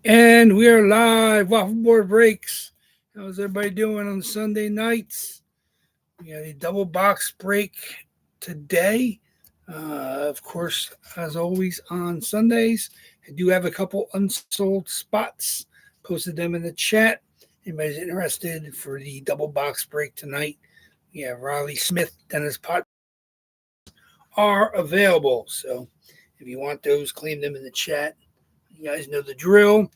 And we are live. Waffleboard breaks. How's everybody doing on Sunday nights? We got a double box break today. Of course, as always on Sundays, I do have a couple unsold spots. Posted them in the chat. Anybody's interested for the double box break tonight? We have Riley Smith, Dennis Pot are available. So if you want those, claim them in the chat. You guys know the drill.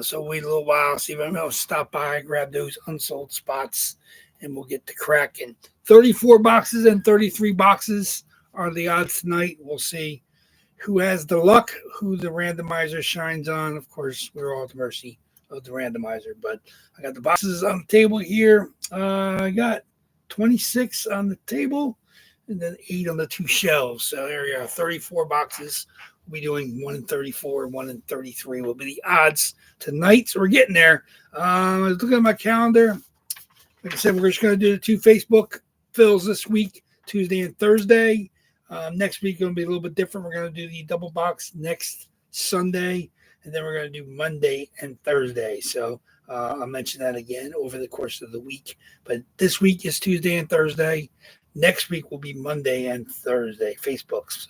So wait a little while, see if anyone else stop by, grab those unsold spots, and we'll get to cracking. 34 boxes and 33 boxes are the odds tonight. We'll see who has the luck, who the randomizer shines on. Of course, we're all at the mercy of the randomizer. But I got the boxes on the table here. I got 26 on the table and then 8 on the two shelves. So there you are, 34 boxes. We'll be doing 1 in 34, 1 in 33 will be the odds tonight. So we're getting there. I was looking at my calendar. Like I said, we're just going to do the two Facebook fills this week, Tuesday and Thursday. Next week, going to be a little bit different. We're going to do the double box next Sunday, and then we're going to do Monday and Thursday. So I'll mention that again over the course of the week. But this week is Tuesday and Thursday. Next week will be Monday and Thursday, Facebook. So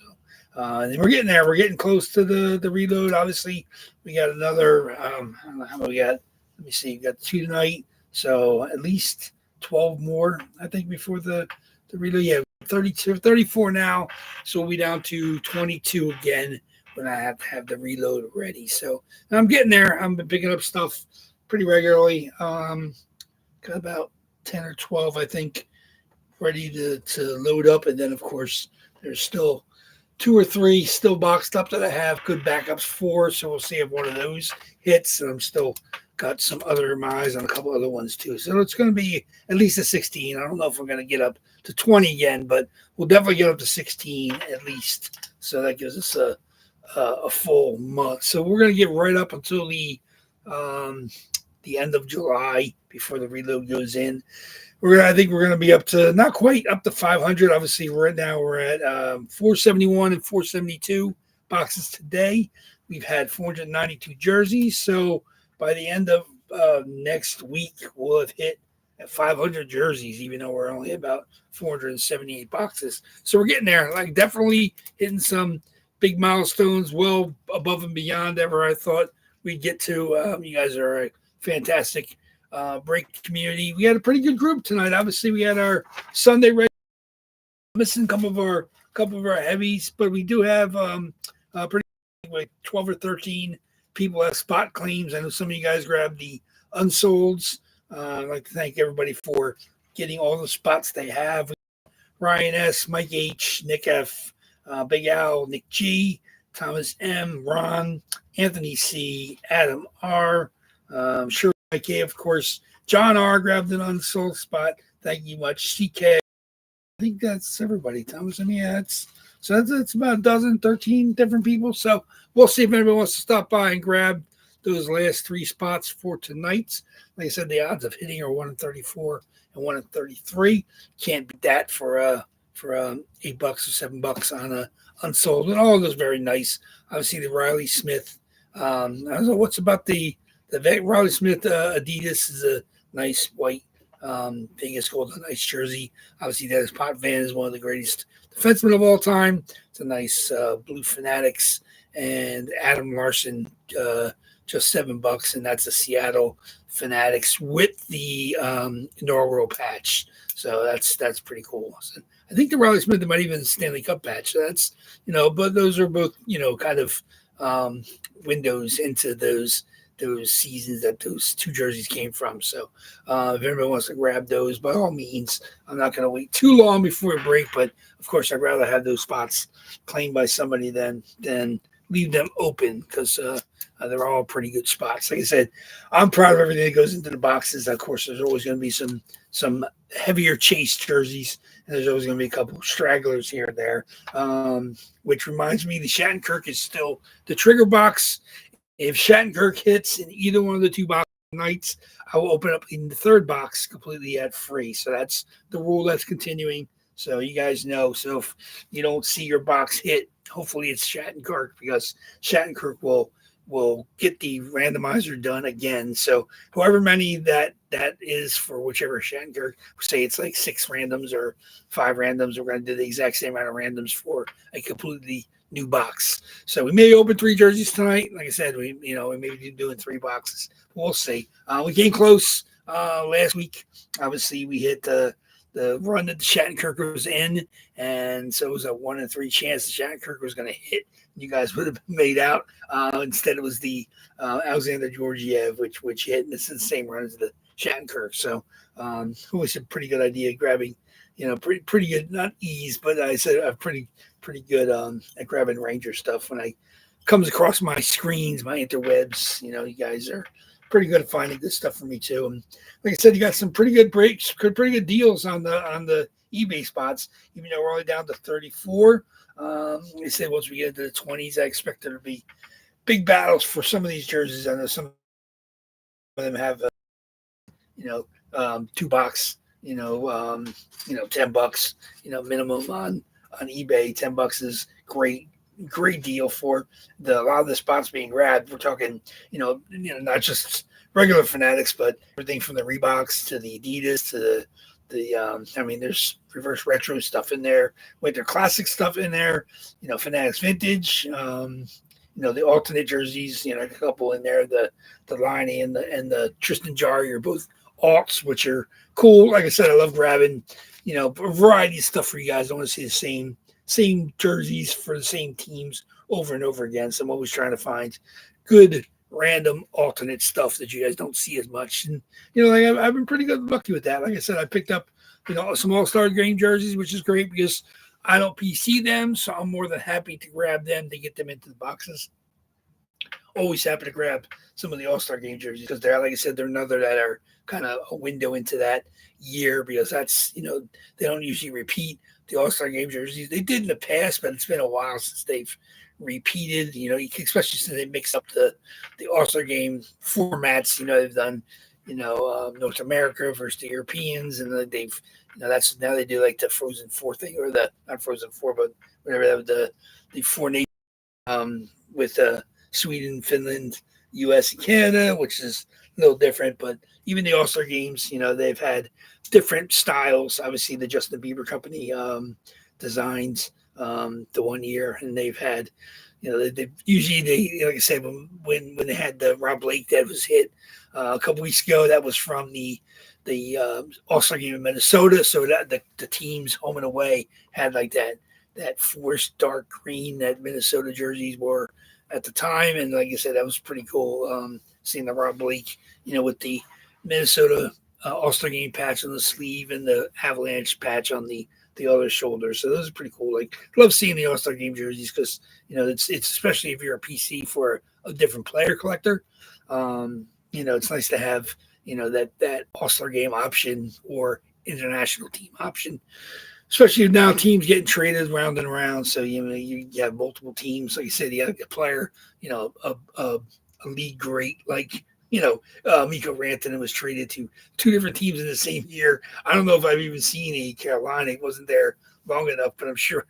and then we're getting there. We're getting close to the reload. Obviously, we got another, I don't know how many we got. Let me see. We got 2 tonight. So at least 12 more, I think, before the reload. Yeah, 32, 34 now. So we'll be down to 22 again when I have to have the reload ready. So I'm getting there. I'm picking up stuff pretty regularly. Got about 10 or 12, I think, ready to load up. And then, of course, there's still 2 or 3 still boxed up that I have good backups for. So we'll see if one of those hits. And I'm still got some other eyes on a couple other ones too. So it's going to be at least a 16. I don't know if we're going to get up to 20 again, but we'll definitely get up to 16 at least. So that gives us a full month. So we're going to get right up until the end of July before the reload goes in. I think we're going to be up to not quite up to 500. Obviously, right now we're at 471 and 472 boxes today. We've had 492 jerseys. So by the end of next week, we'll have hit at 500 jerseys, even though we're only about 478 boxes. So we're getting there. Like definitely hitting some big milestones, well above and beyond ever I thought we'd get to. You guys are a fantastic break community. We had a pretty good group tonight. Obviously, we had our Sunday race, missing a couple of our heavies, but we do have pretty like 12 or 13 people have spot claims. I know some of you guys grabbed the unsolds. I'd like to thank everybody for getting all the spots they have. Ryan S., Mike H., Nick F., Big Al, Nick G., Thomas M., Ron, Anthony C., Adam R., Shirley K., of course, John R. grabbed an unsold spot. Thank you much. CK. I think that's everybody, Thomas. I mean, yeah, that's about a dozen, 13 different people. So we'll see if anybody wants to stop by and grab those last 3 spots for tonight. Like I said, the odds of hitting are 1 in 34 and 1 in 33. Can't beat that for $8 or $7 on a unsold. And all of those very nice. Obviously, the Riley Smith. I don't know what's about the Riley Smith Adidas is a nice white Vegas Gold, a nice jersey. Obviously, Dennis Potvin is one of the greatest defensemen of all time. It's a nice Blue Fanatics, and Adam Larson just $7, and that's a Seattle Fanatics with the inaugural patch. So that's pretty cool. So I think the Riley Smith might even Stanley Cup patch. So that's but those are both kind of windows into those seasons that those 2 jerseys came from. So if anybody wants to grab those, by all means, I'm not going to wait too long before a break, but of course I'd rather have those spots claimed by somebody than leave them open because they're all pretty good spots. Like I said, I'm proud of everything that goes into the boxes. Of course, there's always going to be some heavier chase jerseys, and there's always going to be a couple stragglers here and there, which reminds me the Shattenkirk is still the trigger box. If Shattenkirk hits in either one of the 2 box nights, I will open up in the 3rd box completely ad free. So that's the rule that's continuing. So you guys know. So if you don't see your box hit, hopefully it's Shattenkirk because Shattenkirk will we'll get the randomizer done again. So however many that is for whichever Shattenkirk, say it's like 6 randoms or 5 randoms, we're going to do the exact same amount of randoms for a completely new box. So we may open 3 jerseys tonight. Like I said, we may be doing 3 boxes. We'll see. We came close last week. Obviously, we hit the run that the Shattenkirk was in, and so it was a 1 in 3 chance the Shattenkirk was going to hit. You guys would have made out. Instead, it was the Alexander Georgiev, which hit, and it's the same run as the Shattenkirk. So it was a pretty good idea grabbing, pretty good, not ease, but I said a pretty good at grabbing Ranger stuff when I comes across my screens, my interwebs. You guys are pretty good at finding good stuff for me too. And like I said, you got some pretty good breaks, pretty good deals on the eBay spots, even though we're only down to 34. They say once we get into the 20s, I expect there to be big battles for some of these jerseys. I know some of them have, 2 box, $10, minimum on eBay. $10 is great deal for a lot of the spots being grabbed. We're talking, not just regular Fanatics, but everything from the Reeboks to the Adidas to there's reverse retro stuff in there, winter classic stuff in there, Fanatics vintage, the alternate jerseys, a couple in there, the Liney and the Tristan Jarry are both alts, which are cool. Like I said, I love grabbing, a variety of stuff for you guys. I don't want to see the same jerseys for the same teams over and over again. So I'm always trying to find good random alternate stuff that you guys don't see as much. And I've been pretty good lucky with that. Like I said, I picked up some All-Star game jerseys, which is great because I don't PC them, so I'm more than happy to grab them to get them into the boxes. Always happy to grab some of the All-Star game jerseys because they're, like I said, they're another that are kind of a window into that year because that's, they don't usually repeat the All-Star game jerseys. They did in the past, but it's been a while since they've repeated, especially since they mixed up the All-Star game formats. They've done, North America versus the Europeans, and they've, that's now they do like the Frozen Four thing, or the not Frozen Four, but whatever the 4 nations with Sweden, Finland, U.S., and Canada, which is a little different. But even the All-Star games, they've had different styles. Obviously, the Justin Bieber company designs the one year, and they've had, they usually like I said, when they had the Rob Blake that was hit a couple weeks ago, that was from the All-Star game in Minnesota. So that the teams home and away had like that forced dark green that Minnesota jerseys were at the time, and like I said, that was pretty cool. Seeing the Rob Blake, with the Minnesota All-Star game patch on the sleeve and the Avalanche patch on the other shoulder. So those are pretty cool. Like, love seeing the All-Star game jerseys because it's especially if you're a PC for a different player collector. It's nice to have that All-Star game option or international team option, especially now teams getting traded round and around. So you have multiple teams. Like you said, you have a player, a league great like Mikko Rantanen was traded to 2 different teams in the same year. I don't know if I've even seen a Carolina. It wasn't there long enough, but I'm sure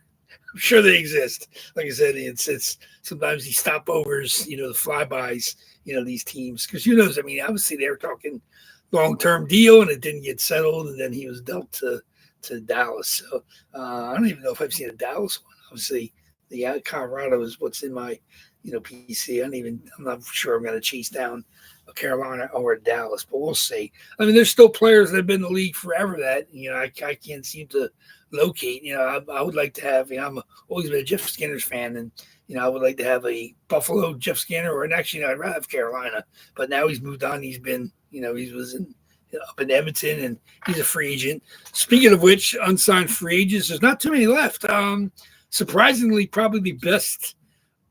they exist. Like I said, it's sometimes these stopovers, the flybys, these teams, because obviously they were talking long-term deal and it didn't get settled, and then he was dealt to Dallas. So I don't even know if I've seen a Dallas one. Obviously, the Colorado is what's in my PC. I'm not sure I'm going to chase down a Carolina or a Dallas, but we'll see. There's still players that have been in the league forever that I can't seem to locate. I would like to have. I'm always been a Jeff Skinner's fan, and I would like to have a Buffalo Jeff Skinner, and actually I'd rather have Carolina. But now he's moved on. He's been he was up in Edmonton, and he's a free agent. Speaking of which, unsigned free agents, there's not too many left. Surprisingly, probably the best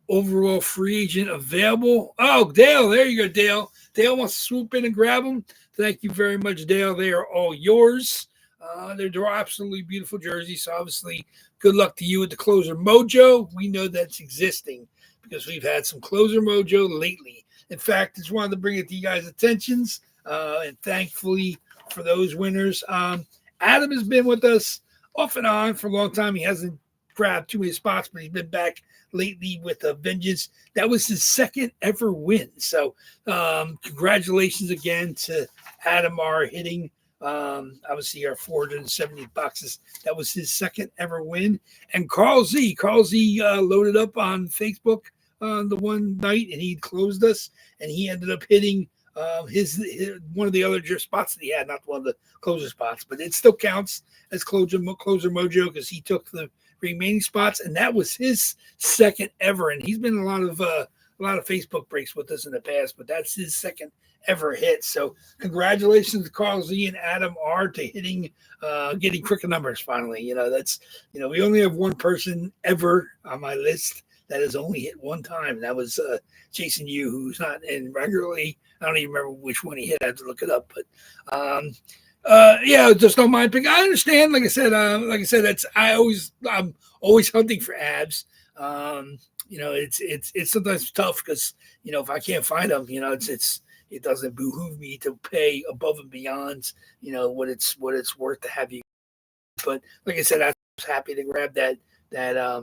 overall free agent available. Oh, Dale, there you go, Dale. Dale wants to swoop in and grab them. Thank you very much, Dale. They are all yours. They're absolutely beautiful jerseys. So obviously, good luck to you with the closer mojo. We know that's existing because we've had some closer mojo lately. In fact, just wanted to bring it to you guys' attentions. And thankfully for those winners. Adam has been with us off and on for a long time. He hasn't grabbed too many spots, but he's been back lately with a vengeance. That was his second ever win. So congratulations again to Adam R hitting obviously our 470 boxes. That was his second ever win. And Carl Z loaded up on Facebook the one night, and he closed us, and he ended up hitting his one of the other spots that he had, not one of the closer spots, but it still counts as closer mojo because he took the remaining spots, and that was his second ever. And he's been a lot of Facebook breaks with us in the past, but that's his second ever hit. So congratulations to Carl Z and Adam R to hitting getting cricket numbers finally. That's we only have one person ever on my list that has only hit one time, and that was Jason Yu, who's not in regularly. I don't even remember which one he hit. I have to look it up, but yeah, just don't mind pick. I understand. Like I said, I'm always hunting for abs. It's sometimes tough because if I can't find them, it doesn't behoove me to pay above and beyond what it's worth to have you. But like I said, I was happy to grab that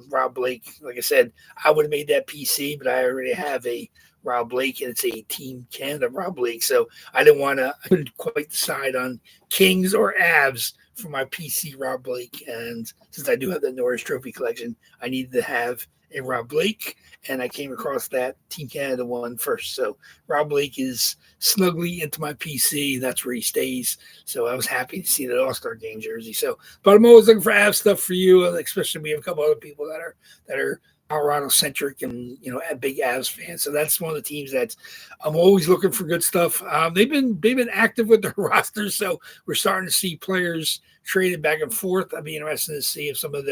Rob Blake. Like I said, I would have made that PC, but I already have a Rob Blake, and it's a Team Canada Rob Blake. So I couldn't quite decide on Kings or Avs for my PC Rob Blake. And since I do have the Norris Trophy collection, I needed to have a Rob Blake, and I came across that Team Canada one first. So Rob Blake is snugly into my PC. That's where he stays. So I was happy to see that All-Star Game jersey. So, but I'm always looking for Avs stuff for you, especially we have a couple other people that are Colorado centric and big Avs fans. So that's one of the teams that I'm always looking for good stuff. They've been active with their rosters, so we're starting to see players traded back and forth. I'd be interested to see if some of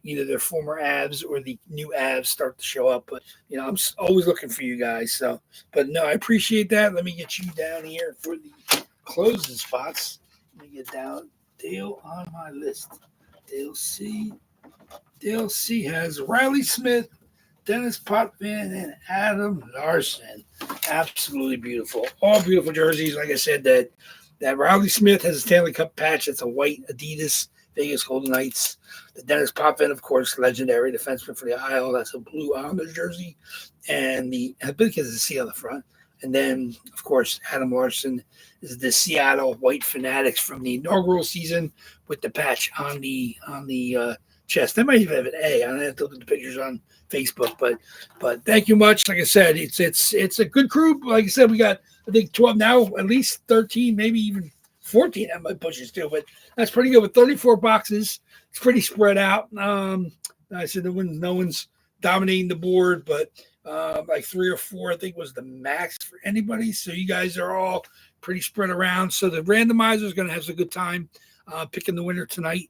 either their former Avs or the new Avs start to show up. But I'm always looking for you guys. So, but no, I appreciate that. Let me get you down here for the closing spots. Let me get down Dale on my list. Dale C has Riley Smith, Dennis Potvin, and Adam Larson. Absolutely beautiful. All beautiful jerseys. Like I said, that Riley Smith has a Stanley Cup patch. It's a white Adidas Vegas Golden Knights. The Dennis Potvin, of course, legendary defenseman for the Isle. That's a blue Islanders jersey. And I think it's a C on the front. And then, of course, Adam Larson is the Seattle White Fanatics from the inaugural season with the patch on the chest. They might even have an A. I don't have to look at the pictures on Facebook, but thank you much. Like I said, it's a good group. Like I said, we got I think 12 now, at least 13, maybe even 14 at my pushes too. But that's pretty good with 34 boxes. It's pretty spread out. I said no one's dominating the board, but like 3 or 4 I think was the max for anybody. So you guys are all pretty spread around. So the randomizer is going to have a good time picking the winner tonight.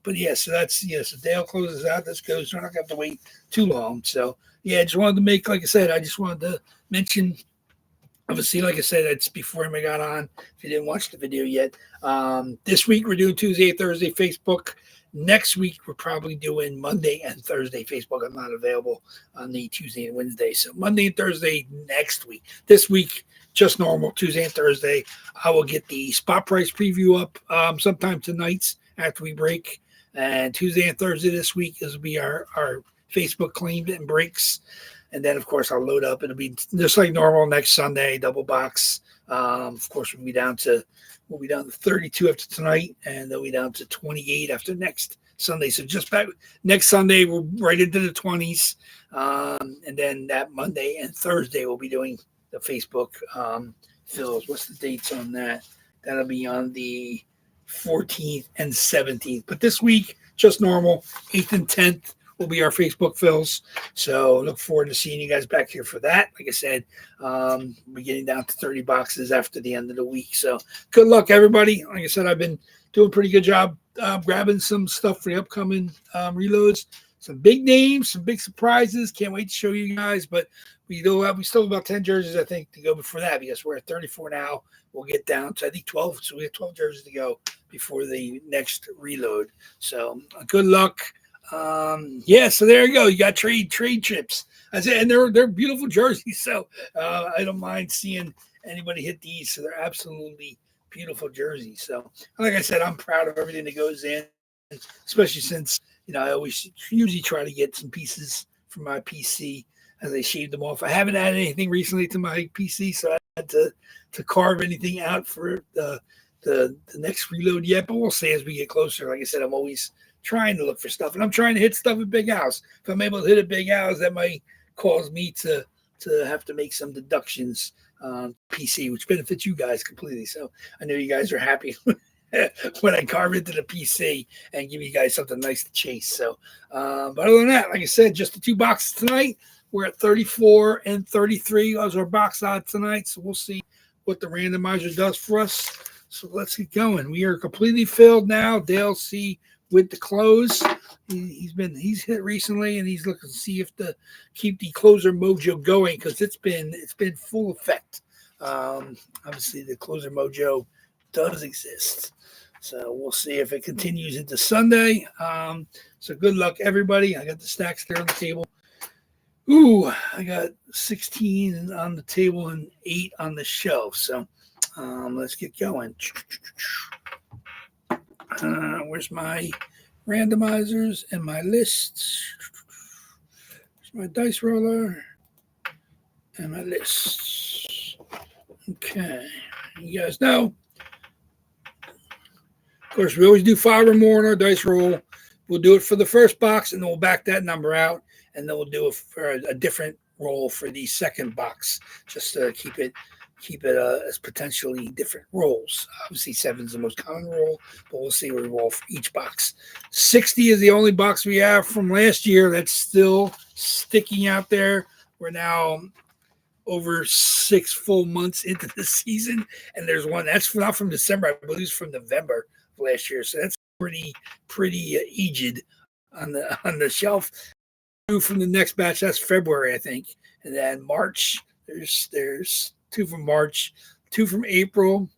But yeah, so so Dale closes out. This goes. We're not going to have to wait too long. So yeah, I just wanted to make, like I said, I just wanted to mention. Obviously, like I said, it's before I got on. If you didn't watch the video yet, this week we're doing Tuesday, Thursday, Facebook. Next week we're probably doing Monday and Thursday Facebook. I'm not available on the Tuesday and Wednesday, so Monday and Thursday next week. This week just normal Tuesday and Thursday. I will get the spot price preview up sometime tonight after we break, and Tuesday and Thursday this week will be our Facebook claimed and breaks. And then, of course, I'll load up. It'll be just like normal next Sunday, double box. Of course, we'll be down to 32 after tonight, and then we'll be down to 28 after next Sunday. So just back next Sunday, we're right into the 20s. And then that Monday and Thursday, we'll be doing the Facebook fills. What's the dates on that? That'll be on the 14th and 17th. But this week, just normal, 8th and 10th. Will be our Facebook fills. So look forward to seeing you guys back here for that. Like I said, we're getting down to 30 boxes after the end of the week. So good luck, everybody. Like I said, I've been doing a pretty good job grabbing some stuff for the upcoming reloads. Some big names, some big surprises. Can't wait to show you guys. But we still have about 10 jerseys, I think, to go before that because we're at 34 now. We'll get down to, I think, 12. So we have 12 jerseys to go before the next reload. So good luck. So there you go. You got trade chips. I said, and they're beautiful jerseys. So I don't mind seeing anybody hit these. So they're absolutely beautiful jerseys. So like I said, I'm proud of everything that goes in, especially since I always usually try to get some pieces from my PC as I shave them off. I haven't added anything recently to my PC, so I had to carve anything out for the next reload yet. But we'll see as we get closer. Like I said, I'm always trying to look for stuff, and I'm trying to hit stuff at Big House. If I'm able to hit a Big House, that might cause me to have to make some deductions on PC, which benefits you guys completely. So I know you guys are happy when I carve into the PC and give you guys something nice to chase. So, but other than that, like I said, just the 2 boxes tonight. We're at 34 and 33. Those are box odds tonight. So we'll see what the randomizer does for us. So let's get going. We are completely filled now. Dale C with the close. He's hit recently, and he's looking to see if to keep the closer mojo going, because it's been full effect. Obviously, the closer mojo does exist. So we'll see if it continues into Sunday. So good luck, everybody. I got the stacks there on the table. Ooh, I got 16 on the table and 8 on the shelf. So let's get going. Where's my randomizers and my lists? Where's my dice roller and my lists? Okay. You guys know. Of course, we always do 5 or more in our dice roll. We'll do it for the first box, and then we'll back that number out, and then we'll do it for a different roll for the second box, just to keep it as potentially different rolls. Obviously, 7 is the most common roll, but we'll see what we roll for each box. 60 is the only box we have from last year that's still sticking out there. We're now over 6 full months into the season, and there's one that's not from December, I believe it's from November of last year. So that's pretty aged on the shelf. 2 from the next batch, that's February, I think, and then March. There's 2 from March, 2 from April,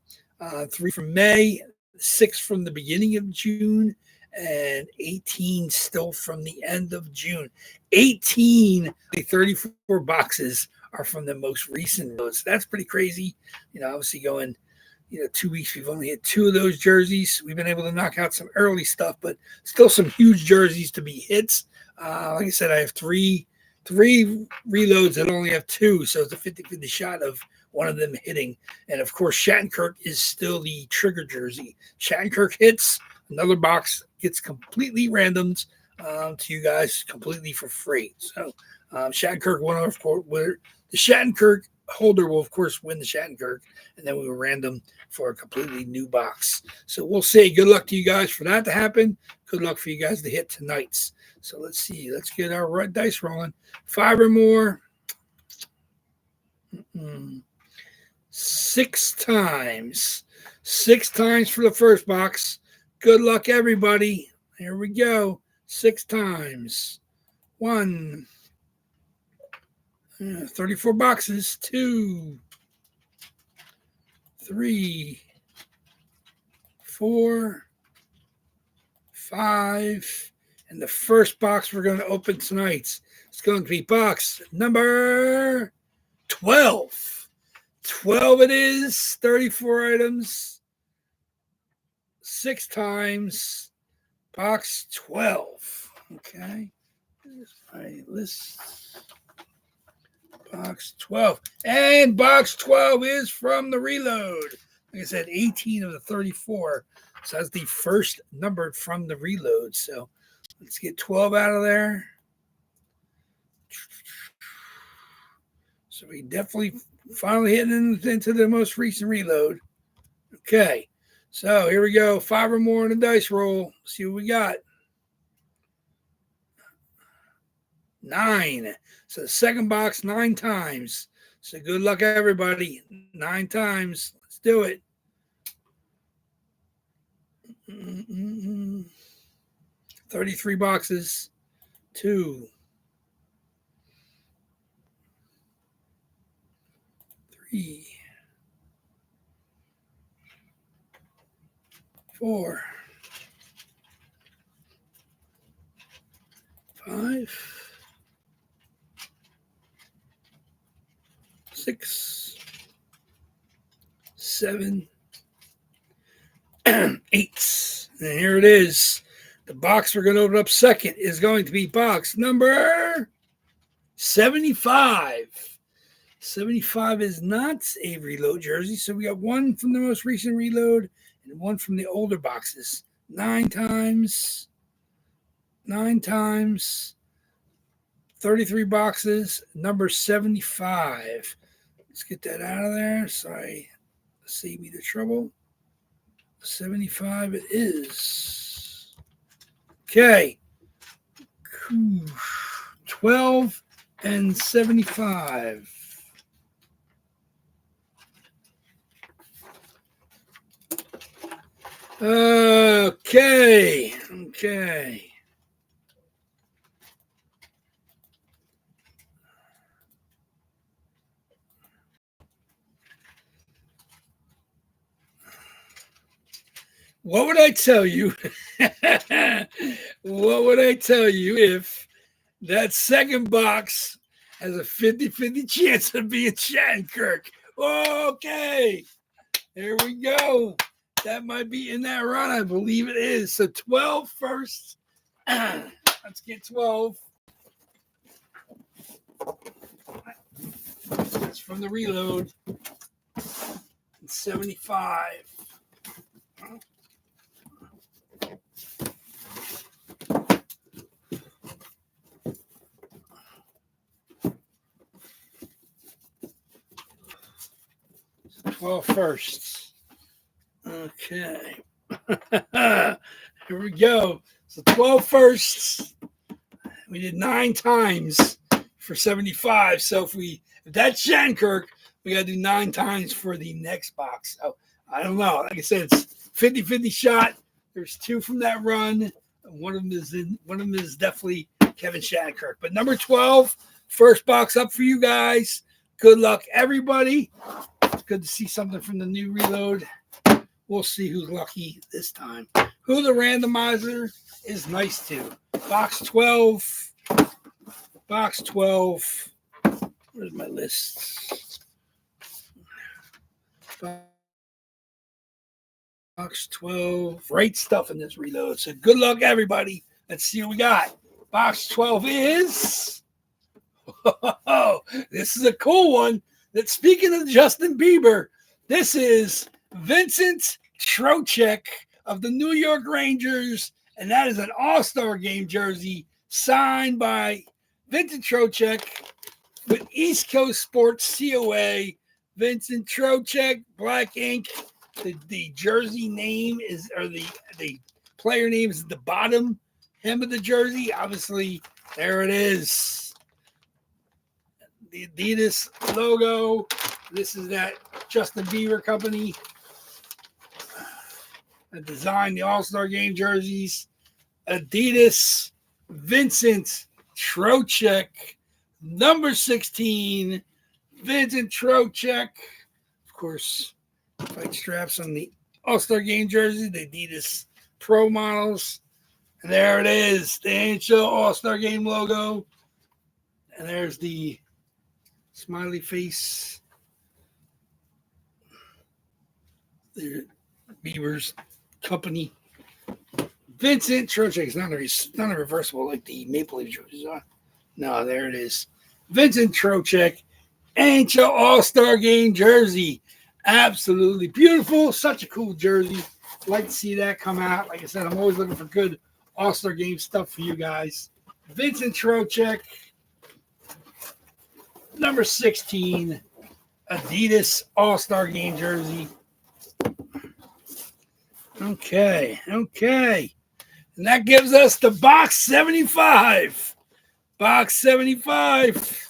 3 from May, 6 from the beginning of June, and 18 still from the end of June. 18, the 34 boxes are from the most recent loads. That's pretty crazy. Obviously going, 2 weeks, we've only had 2 of those jerseys. We've been able to knock out some early stuff, but still some huge jerseys to be hits. Like I said, I have three reloads that only have 2, so it's a 50-50 shot of one of them hitting. And of course, Shattenkirk is still the trigger jersey. Shattenkirk hits, another box gets completely randomed to you guys completely for free. So Shattenkirk won, of course, the Shattenkirk holder will of course win the Shattenkirk, and then we will random for a completely new box. So we'll see. Good luck to you guys for that to happen. Good luck for you guys to hit tonight's. So let's see. Let's get our red dice rolling. 5 or more. 6 times. 6 times for the first box. Good luck, everybody. Here we go. 6 times. 1. 34 boxes. 2. 3. 4. 5. And the first box we're going to open tonight is going to be box number 12. 12 it is. 34 items. 6 times. Box 12. Okay. Here's my list. Box 12. And box 12 is from the reload. Like I said, 18 of the 34. So that's the first numbered from the reload. So let's get 12 out of there. So we definitely finally hitting into the most recent reload. Okay. So here we go. 5 or more in the dice roll. See what we got. 9. So the second box 9 times. So good luck, everybody. 9 times. Let's do it. 33 boxes. 2. 3. 4. 5. 6. 7. 8. And here it is. The box we're going to open up second is going to be box number 75. 75 is not a reload jersey, so we got one from the most recent reload and one from the older boxes. 9 times, 33 boxes, number 75. Let's get that out of there. Sorry, save me the trouble. 75 it is. Okay. 12 and 75. Okay. What would I tell you? What would I tell you if that second box has a 50-50 chance of being Shattenkirk? Okay. Here we go. That might be in that run. I believe it is. So 12 first. Let's get 12. That's from the reload. 75. Well, first. Okay. Here we go. So 12 firsts. We did 9 times for 75. So if that's Shattenkirk, we got to do 9 times for the next box. So I don't know. Like I said, it's 50-50 shot. There's 2 from that run. One of them is definitely Kevin Shattenkirk. But number 12, first box up for you guys. Good luck, everybody. It's good to see something from the new reload. We'll see who's lucky this time. Who the randomizer is nice to. Box 12. Box 12. Where's my list? Box 12. Great stuff in this reload. So good luck, everybody. Let's see what we got. Box 12 is... Oh, this is a cool one. That speaking of Justin Bieber, this is Vincent Trocheck of the New York Rangers, and that is an All-Star Game jersey signed by Vincent Trocheck with East Coast Sports COA. Vincent Trocheck, black ink. The jersey name is, or the player name is at the bottom hem of the jersey. Obviously, there it is. The Adidas logo. This is that Justin Bieber company that designed the All-Star Game jerseys. Adidas, Vincent Trocheck, number 16, Vincent Trocheck. Of course, fight straps on the All-Star Game jersey, the Adidas Pro models. And there it is, the NHL All-Star Game logo. And there's the smiley face. The Bieber's company. Vincent Trocheck is not a reversible like the Maple Leaf jerseys are. No, there it is. Vincent Trocheck, NHL All-Star Game jersey. Absolutely beautiful. Such a cool jersey. Like to see that come out. Like I said, I'm always looking for good All-Star Game stuff for you guys. Vincent Trocheck, number 16, Adidas All-Star Game jersey. Okay. And that gives us the box 75. Box 75.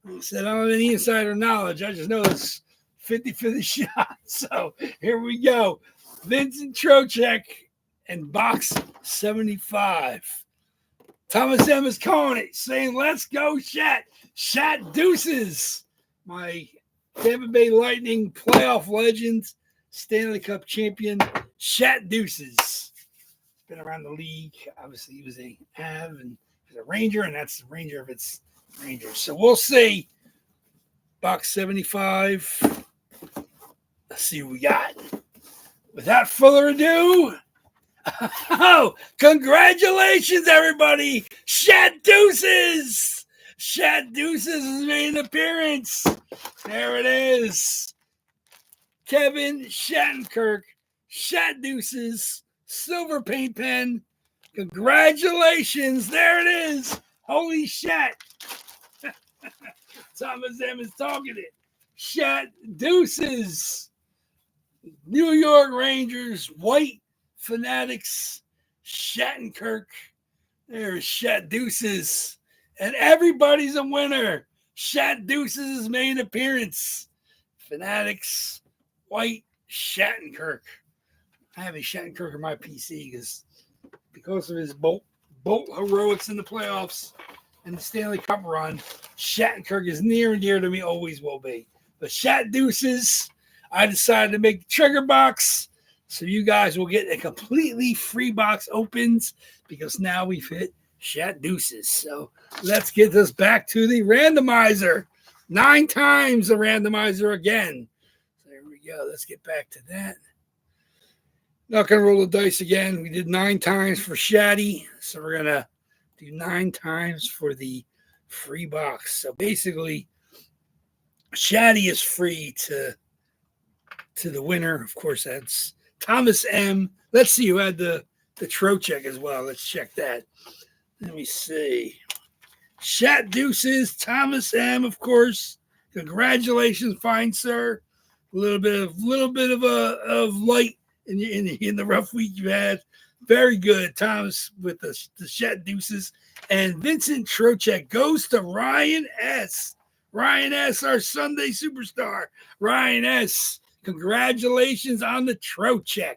Like I said, I don't have any insider knowledge. I just know it's 50-50 shot. So here we go. Vincent Trocheck and box 75. Thomas M. is calling it, saying, let's go, Shat. Shat deuces. My Tampa Bay Lightning playoff legend, Stanley Cup champion, Shat deuces. Been around the league. Obviously, he was a Av and he's a Ranger, and that's the Ranger of its Rangers. So we'll see. Box 75. Let's see what we got. Without further ado, Oh, congratulations, everybody. Shat Deuces. Shat Deuces has made an appearance. There it is. Kevin Shattenkirk. Shat Deuces. Silver paint pen. Congratulations. There it is. Holy shat. Thomas M is talking it. Shat Deuces. New York Rangers. White Fanatics. Shattenkirk. There's Shat Deuces. And everybody's a winner. Shat Deuces has made an appearance. Fanatics. White Shattenkirk. I have a Shattenkirk on my PC because of his bolt heroics in the playoffs and the Stanley Cup run. Shattenkirk is near and dear to me, always will be. But Shat Deuces, I decided to make the trigger box so you guys will get a completely free box opens because now we've hit Shat Deuces. So let's get this back to the randomizer. 9 times the randomizer again. So there we go. Let's get back to that. Not going to roll the dice again. We did 9 times for Shatty. So we're going to do 9 times for the free box. So basically, Shatty is free to the winner. Of course, that's Thomas M. Let's see who had the Trocheck as well. Let's check that. Let me see. Shat Deuces, Thomas M. Of course. Congratulations, fine sir. A little bit of light in the rough week you had. Very good, Thomas, with the Shat Deuces. And Vincent Trocheck goes to Ryan S. Ryan S., our Sunday superstar. Ryan S., congratulations on the Trocheck.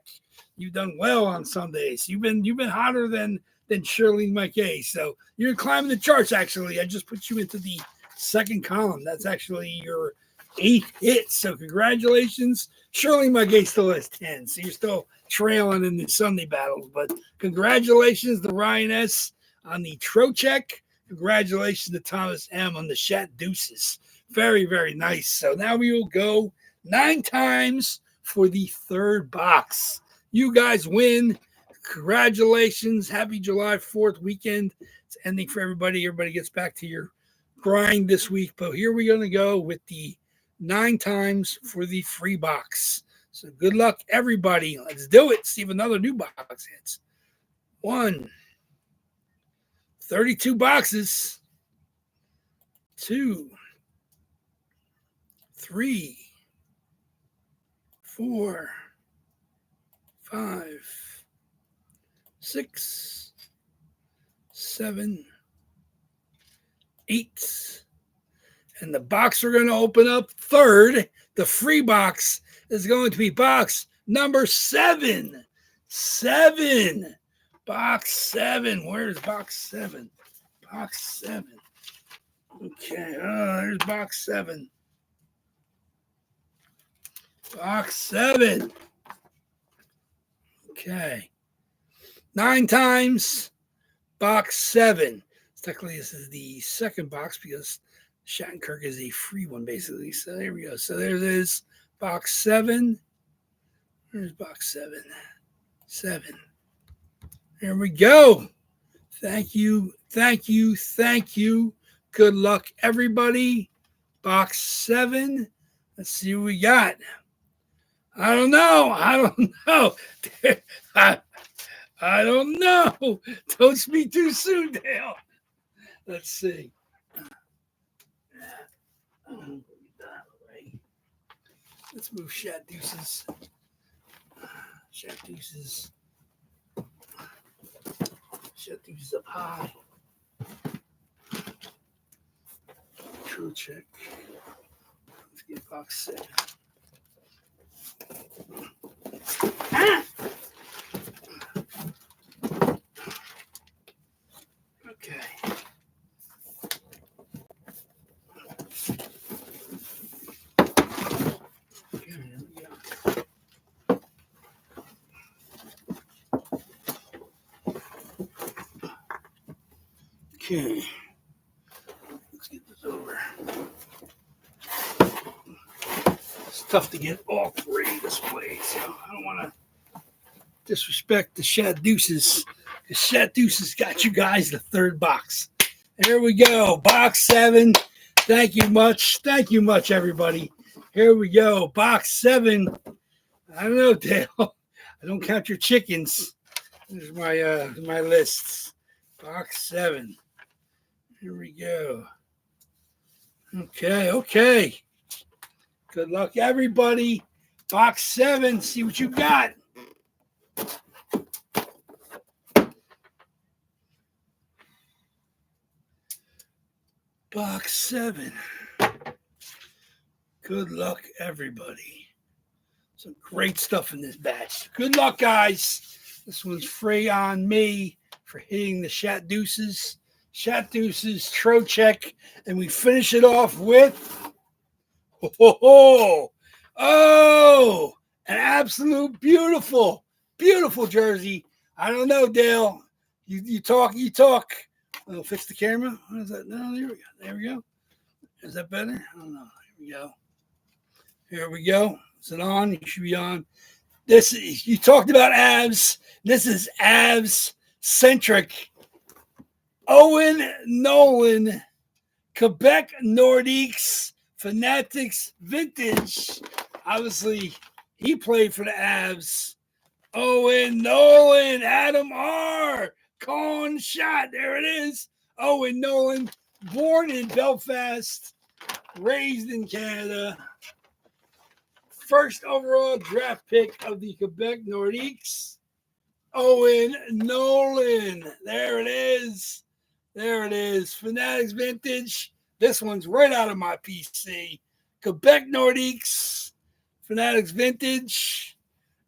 You've done well on Sundays. You've been hotter than Shirley McKay. So you're climbing the charts, actually. I just put you into the second column. That's actually your 8th hit. So congratulations. Shirley McKay still has 10. So you're still trailing in the Sunday battles. But congratulations to Ryan S. on the Trocheck. Congratulations to Thomas M. on the Shat Deuces. Very, very nice. So now we will go 9 times for the 3rd box. You guys win. Congratulations. Happy July 4th weekend. It's ending for everybody. Everybody gets back to your grind this week. But here we're going to go with the 9 times for the free box. So good luck, everybody. Let's do it. See if another new box hits. 1, 32 boxes. 2, 3, 4, 5, 6, 7, 8. And the box we're going to open up third, the free box, is going to be box number 7. 7. Box 7. Where's box 7? Box 7. Okay. There's box 7. Box 7. Okay. 9 times. Box 7. Technically, this is the second box because Shattenkirk is a free one, basically. So there we go. So there it is. Box 7. There's box 7. 7. There we go. Thank you. Thank you. Thank you. Good luck, everybody. Box 7. Let's see what we got. I don't know. I don't know. I don't know. Don't speak too soon, Dale. Let's see. Let's move Shat Deuces. Shat Deuces. Shat Deuces up high. Trocheck. Let's get box 7. Okay. Okay. Let's get this over. It's tough to get all 3 displayed, so I don't want to disrespect the Shat Deuces. The Shat Deuces got you guys the third box. Here we go. Box 7. Thank you much. Thank you much, everybody. Here we go. Box 7. I don't know, Dale. I don't count your chickens. There's my lists. Box 7. Here we go. Okay. Good luck, everybody. Box 7. See what you got. Box 7. Good luck, everybody. Some great stuff in this batch. Good luck, guys. This one's free on me for hitting the Shat Deuces. Shat Deuces, Trocheck. And we finish it off with... Oh, an absolute beautiful jersey. I don't know, Dale. You talk. I'll fix the camera. What is that? No, there we go. Is that better? I don't know. Here we go. Is it on? You should be on. You talked about abs. This is abs centric. Owen Nolan, Quebec Nordiques, Fanatics Vintage. Obviously, he played for the Avs. Owen Nolan, Adam R. Con shot. There it is. Owen Nolan, born in Belfast, raised in Canada. First overall draft pick of the Quebec Nordiques. Owen Nolan. There it is. Fanatics Vintage. This one's right out of my PC. Quebec Nordiques. Fanatics Vintage.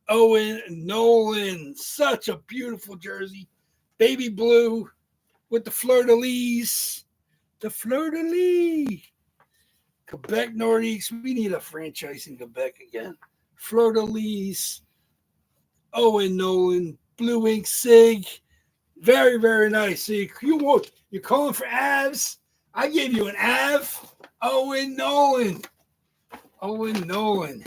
Owen Nolan. Such a beautiful jersey. Baby blue with the fleur-de-lis. Quebec Nordiques. We need a franchise in Quebec again. Fleur-de-lis. Owen Nolan. Blue ink sig. Very, very nice. So you're calling for Avs. I gave you an Av. Owen Nolan.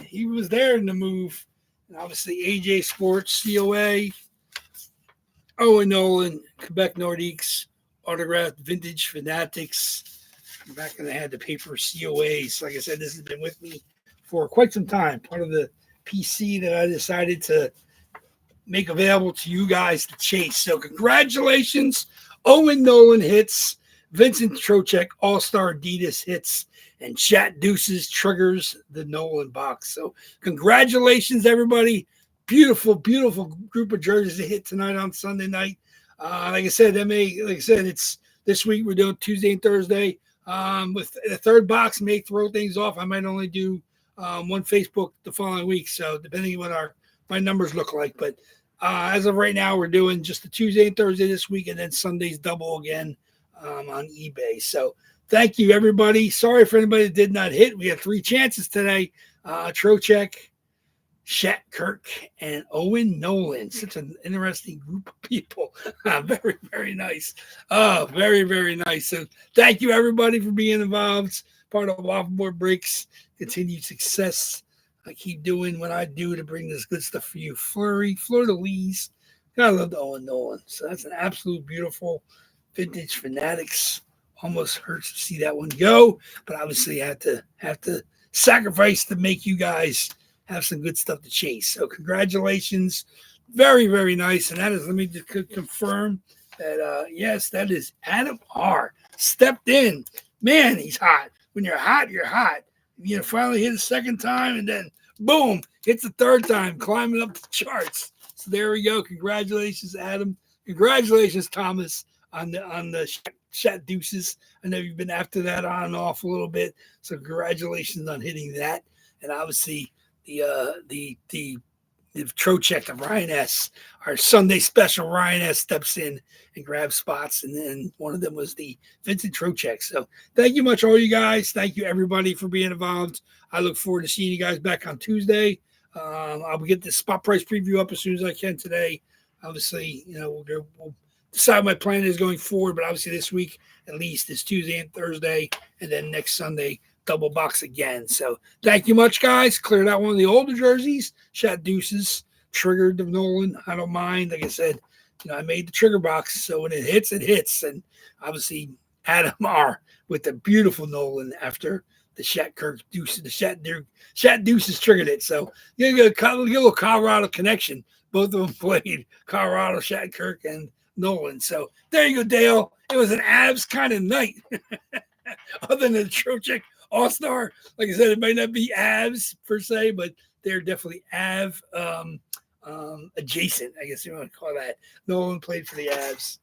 He was there in the move. And obviously, AJ Sports, COA. Owen Nolan, Quebec Nordiques, autographed Vintage Fanatics. Back when I had the paper COAs. Like I said, this has been with me for quite some time. Part of the PC that I decided to make available to you guys to chase. So congratulations. Owen Nolan hits. Vincent Trocheck, All-Star Adidas hits. And Shat Deuces triggers the Nolan box. So congratulations, everybody. Beautiful group of jerseys to hit tonight on Sunday night. Like I said, it's this week we're doing Tuesday and Thursday. With the third box, may throw things off. I might only do one Facebook the following week. So depending on what my numbers look like. But as of right now, we're doing just the Tuesday and Thursday this week, and then Sunday's double again on eBay. So thank you, everybody. Sorry for anybody that did not hit. We had 3 chances today. Trocheck, Shat Kirk, and Owen Nolan. Such an interesting group of people. Very, very nice. Very, very nice. So thank you, everybody, for being involved. Part of WAFFLEBOARD Breaks. Continued success. I keep doing what I do to bring this good stuff for you. Fleur-de-lis. Gotta love the Owen Nolan. So that's an absolute beautiful Vintage Fanatics. Almost hurts to see that one go, but obviously I have to sacrifice to make you guys have some good stuff to chase. So congratulations. Very, very nice. And that is, let me just confirm that, yes, that is Adam R. Stepped in. Man, he's hot. When you're hot, you're hot. You finally hit a second time, and then, boom, hits the third time, climbing up the charts. So there we go. Congratulations, Adam. Congratulations, Thomas, on the Shat Deuces. I know you've been after that on and off a little bit. So congratulations on hitting that. And obviously, the Trocheck of Ryan S., our Sunday special. Ryan S. steps in and grabs spots, and then one of them was the Vincent Trocheck. So thank you much, all you guys. Thank you, everybody, for being involved. I look forward to seeing you guys back on Tuesday. I'll get the spot price preview up as soon as I can today. Obviously, we'll decide my plan is going forward, but obviously this week at least is Tuesday and Thursday, and then next Sunday double box again. So thank you much, guys. Cleared out one of the older jerseys, Shat Deuces. triggered the Nolan. I don't mind. Like I said, I made the trigger box, so when it hits, it hits. And obviously, Adam R with the beautiful Nolan after the Shattenkirk Deuces, the Shat Deuces triggered it. So you get a little Colorado connection. Both of them played Colorado, Shattenkirk, and Nolan. So there you go, Dale. It was an abs kind of night. Other than the Trocheck All-Star, like I said, it might not be abs per se, but they're definitely adjacent, I guess you want to call that. Nolan played for the Avs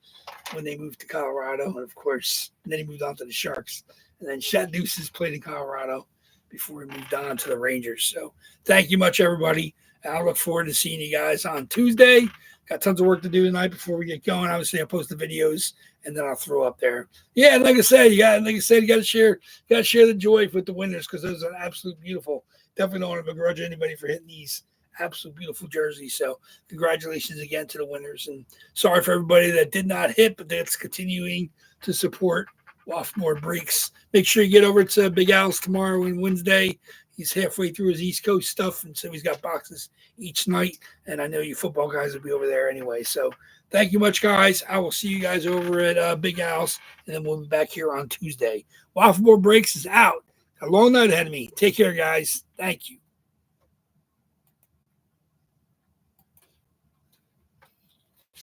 when they moved to Colorado, and of course, and then he moved on to the Sharks. And then Shat Deuces played in Colorado before he moved on to the Rangers. So thank you much, everybody. I look forward to seeing you guys on Tuesday. Got tons of work to do tonight before we get going. Obviously, I'll post the videos and then I'll throw up there. Yeah, and like I said, you got to share the joy with the winners because those are absolutely beautiful. Definitely don't want to begrudge anybody for hitting these absolute beautiful jerseys. So congratulations again to the winners. And sorry for everybody that did not hit, but that's continuing to support WAFFLEBOARD Breaks. Make sure you get over to Big Al's tomorrow and Wednesday. He's halfway through his East Coast stuff, and so he's got boxes each night. And I know you football guys will be over there anyway. So thank you much, guys. I will see you guys over at Big Al's, and then we'll be back here on Tuesday. WAFFLEBOARD Breaks is out. A long night ahead of me. Take care, guys. Thank you.